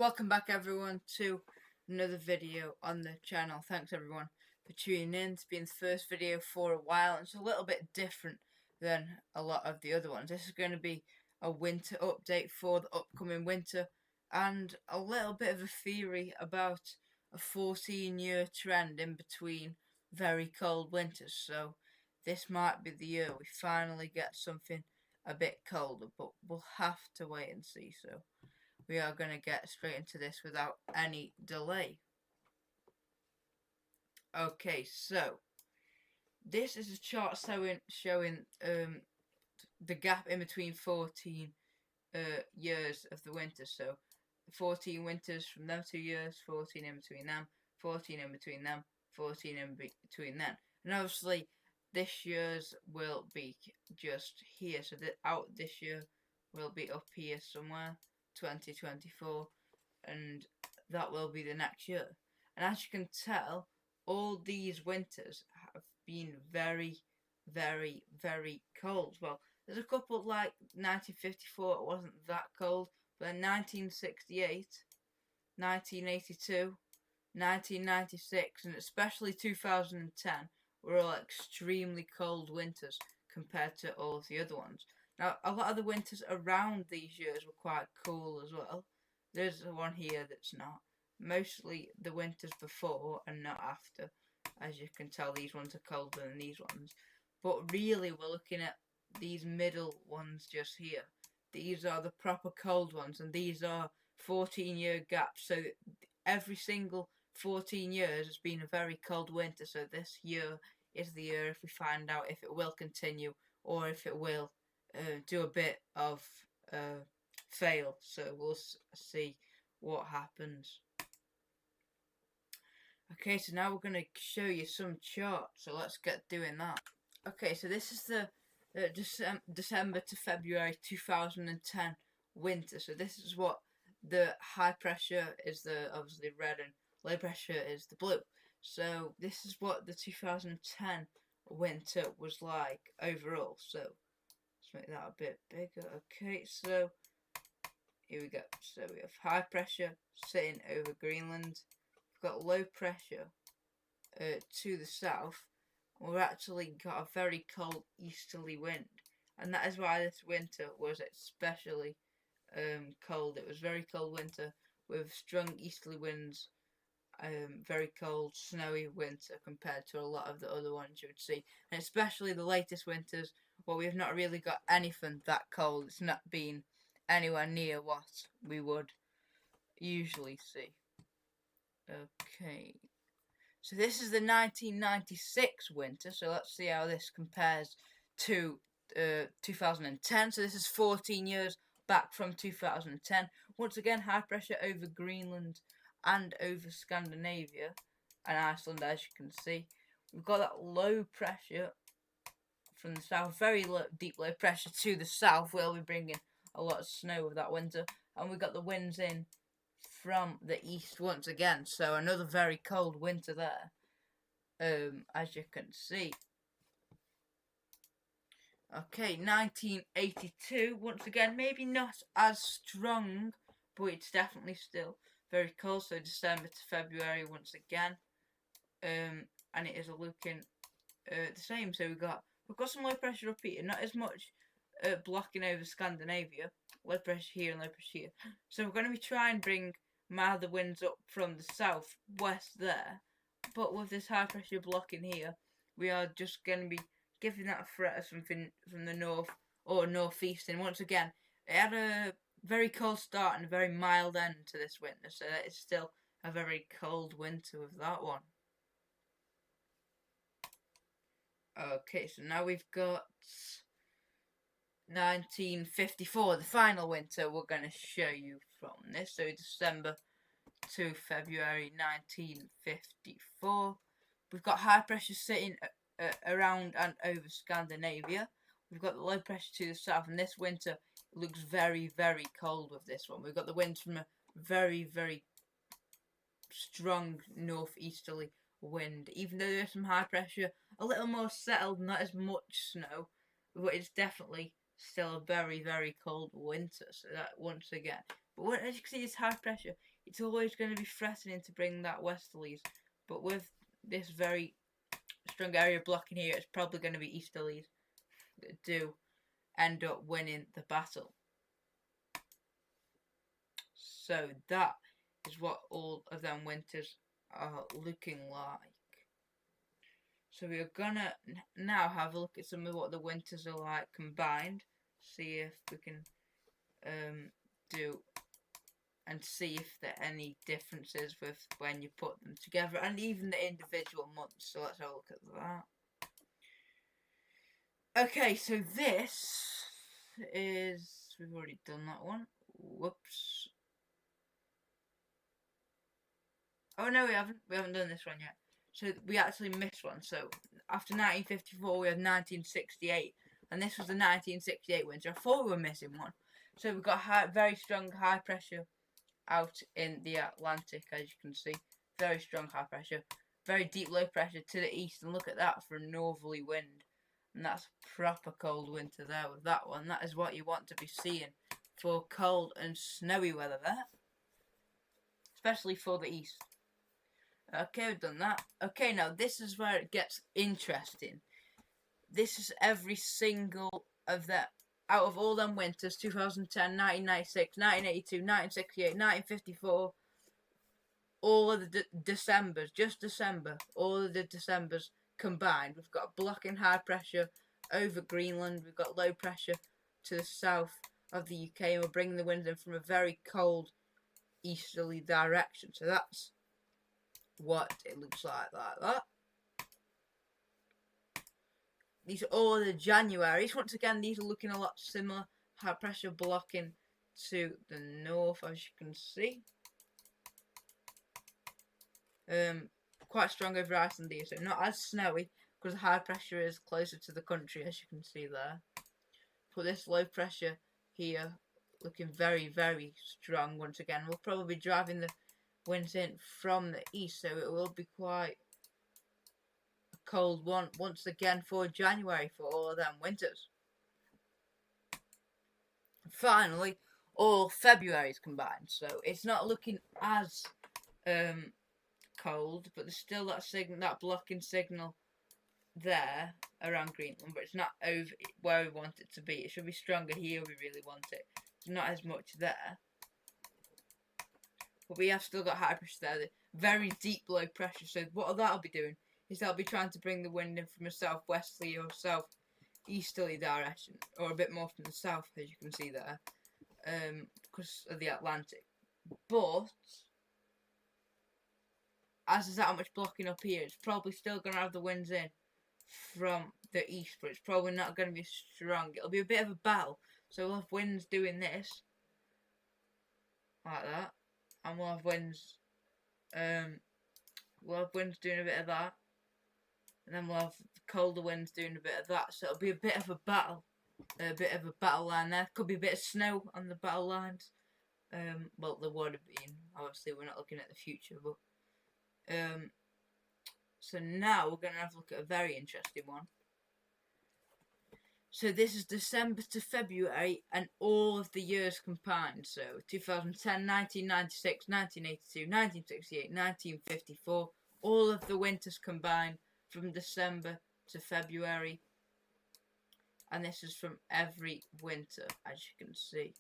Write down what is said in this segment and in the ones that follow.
Welcome back everyone to another video on the channel. Thanks everyone for tuning in. It's been the first video for a while and it's a little bit different than a lot of the other ones. This is going to be a winter update for the upcoming winter and a little bit of a theory about a 14-year trend in between very cold winters. So this might be the year we finally get something a bit colder, but we'll have to wait and see. So we are going to get straight into this without any delay. Okay, so this is a chart showing the gap in between 14 years of the winter. So 14 winters from them 2 years, 14 in between them, 14 in between them, 14 in between them. And obviously this year's will be just here. So out this year will be up here somewhere. 2024, and that will be the next year. And as you can tell, all these winters have been very, very, very cold. Well, there's a couple like 1954, it wasn't that cold, but then 1968, 1982, 1996, and especially 2010 were all extremely cold winters compared to all of the other ones. Now, a lot of the winters around these years were quite cool as well. There's one here that's not. Mostly the winters before and not after. As you can tell, these ones are colder than these ones. But really, we're looking at these middle ones just here. These are the proper cold ones, and these are 14-year gaps. So every single 14 years has been a very cold winter. So this year is the year if we find out if it will continue or if it will do a bit of fail, so we'll see what happens. Okay, so now we're going to show you some charts, so let's get doing that. Okay, so this is the December to February 2010 winter. So this is what the high pressure is, the obviously red, and low pressure is the blue. So this is what the 2010 winter was like overall. So make that a bit bigger. Okay, so here we go. So we have high pressure sitting over Greenland. We've got low pressure to the south. We've actually got a very cold easterly wind, and that is why this winter was especially cold. It was very cold winter with strong easterly winds. Very cold, snowy winter compared to a lot of the other ones you would see, and especially the latest winters. Well, we've not really got anything that cold. It's not been anywhere near what we would usually see. Okay, so this is the 1996 winter. So let's see how this compares to 2010. So this is 14 years back from 2010. Once again, high pressure over Greenland and over Scandinavia and Iceland, as you can see. We've got that low pressure from the south, very low, deep low pressure to the south. We'll be bringing a lot of snow with that winter, and we've got the winds in from the east once again. So another very cold winter there, as you can see. Okay, 1982 once again, maybe not as strong, but it's definitely still very cold. So December to February once again, and it is looking the same. So we've got some low pressure up here, not as much blocking over Scandinavia. Low pressure here and low pressure here. So we're going to be trying to bring milder winds up from the southwest there, but with this high pressure blocking here, we are just going to be giving that a threat of something from the north or northeast. And once again, it had a very cold start and a very mild end to this winter, so it's still a very cold winter with that one. Okay, so now we've got 1954, the final winter we're going to show you from this. So December to February 1954. We've got high pressure sitting around and over Scandinavia. We've got the low pressure to the south, and this winter looks very, very cold with this one. We've got the winds from a very, very strong northeasterly wind. Even though there's some high pressure, a little more settled, not as much snow, but it's definitely still a very, very cold winter. So that once again, But as you can see, it's high pressure. It's always going to be threatening to bring that westerlies. But with this very strong area blocking here, it's probably going to be easterlies that do end up winning the battle. So that is what all of them winters are looking like. So we're gonna now have a look at some of what the winters are like combined. See if we can do and see if there are any differences with when you put them together and even the individual months. So let's have a look at that. Okay, so this is, we've already done that one. Whoops. Oh no, we haven't done this one yet. So we actually missed one. So after 1954 we have 1968, and this was the 1968 winter. I thought we were missing one. So we've got very strong high pressure out in the Atlantic, as you can see. Very strong high pressure. Very deep low pressure to the east, and look at that for a northerly wind. And that's proper cold winter there with that one. That is what you want to be seeing for cold and snowy weather there. Especially for the east. Okay, we've done that. Okay, now this is where it gets interesting. This is every single of that. Out of all them winters, 2010, 1996, 1982, 1968, 1954, all of the Decembers, just December, all of the Decembers combined. We've got blocking high pressure over Greenland. We've got low pressure to the south of the UK. And we're bringing the winds in from a very cold easterly direction. So that's what it looks like that. These are all the Januaries. Once again, these are looking a lot similar. High pressure blocking to the north, as you can see. Quite strong over Iceland here, so not as snowy because the high pressure is closer to the country, as you can see there. But this low pressure here looking very, very strong once again. We'll probably be driving the winds in from the east, so it will be quite a cold one once again for January for all of them winters. Finally, all February's combined, so it's not looking as cold, but there's still that blocking signal there around Greenland, but it's not over where we want it to be. It should be stronger here. We really want it. There's not as much there, but we have still got high pressure there. Very deep low pressure. So what that'll be doing is that'll be trying to bring the wind in from a southwesterly or southeasterly direction, or a bit more from the south, as you can see there, because of the Atlantic. But as there's that much blocking up here, it's probably still going to have the winds in from the east, but it's probably not going to be strong. It'll be a bit of a battle. So we'll have winds doing this, like that, and we'll have winds doing a bit of that, and then we'll have colder winds doing a bit of that. So it'll be a bit of a battle line there. Could be a bit of snow on the battle lines. Well, there would have been. Obviously, we're not looking at the future, but so now we're going to have a look at a very interesting one. So this is December to February and all of the years combined. So 2010, 1996, 1982, 1968, 1954. All of the winters combined from December to February. And this is from every winter, as you can see.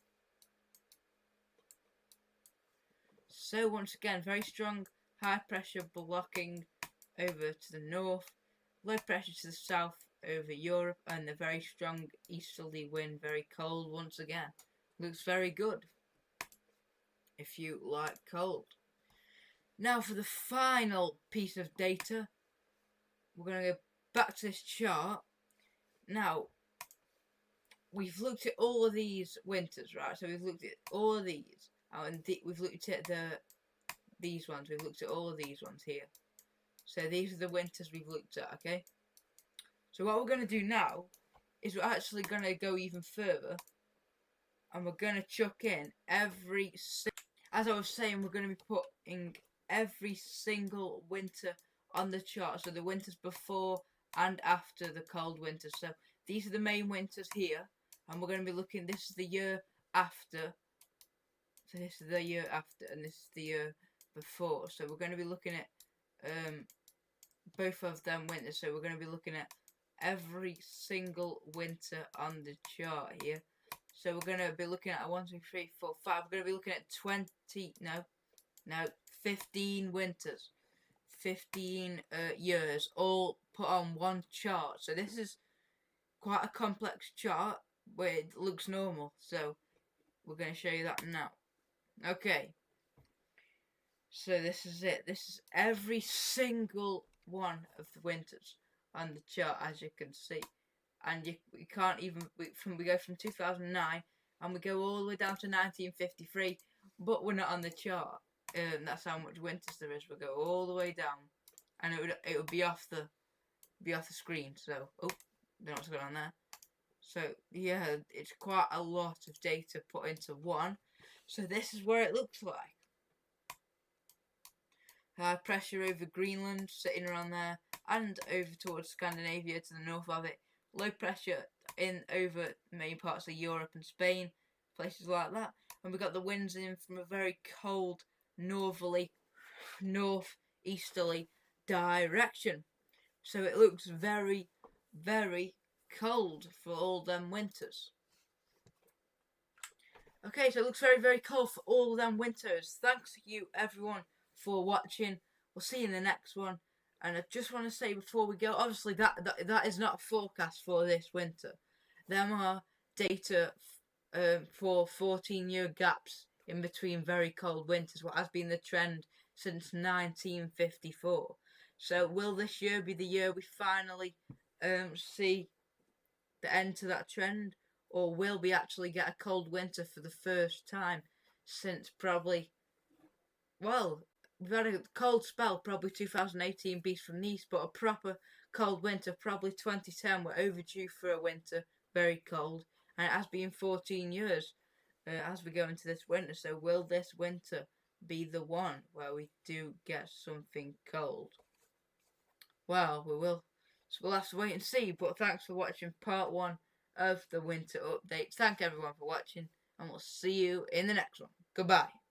So once again, very strong high pressure blocking over to the north, low pressure to the south over Europe, and the very strong easterly wind, very cold once again. Looks very good if you like cold. Now for the final piece of data, we're going to go back to this chart. Now, we've looked at all of these winters, right? So we've looked at all of these, and we've looked at these ones. We've looked at all of these ones here. So these are the winters we've looked at, okay? So what we're going to do now is we're actually going to go even further, and we're going to chuck in as I was saying, we're going to be putting every single winter on the chart. So the winters before and after the cold winters. So these are the main winters here, and we're going to be looking, this is the year after So this is the year after, and this is the year before. So we're going to be looking at both of them winters. So we're going to be looking at every single winter on the chart here. So we're going to be looking at 1, 2, 3, 4, 5. We're going to be looking at 15 winters. 15 years all put on one chart. So this is quite a complex chart, but it looks normal. So we're going to show you that now. Okay. So this is it. This is every single one of the winters on the chart, as you can see. And we can't even, we go from 2009 and we go all the way down to 1953, but we're not on the chart. That's how much winters there is. We'll go all the way down, and it would be off the screen. So don't know what's going on there. So yeah, it's quite a lot of data put into one. So this is where it looks like. High pressure over Greenland, sitting around there, and over towards Scandinavia to the north of it. Low pressure over many parts of Europe and Spain, places like that. And we got the winds in from a very cold northerly, northeasterly direction. So it looks very, very cold for all them winters. Okay, so it looks very, very cold for all them winters. Thanks you everyone for watching. We'll see you in the next one. And I just want to say before we go, obviously that is not a forecast for this winter. Them are data for 14-year gaps in between very cold winters, what has been the trend since 1954. So will this year be the year we finally see the end to that trend, or will we actually get a cold winter for the first time since probably, well, we've had a cold spell, probably 2018 Beast from the East, but a proper cold winter, probably 2010. We're overdue for a winter, very cold, and it has been 14 years as we go into this winter. So will this winter be the one where we do get something cold? Well, we will. So we'll have to wait and see. But thanks for watching part 1 of the winter update. Thank everyone for watching, and we'll see you in the next one. Goodbye.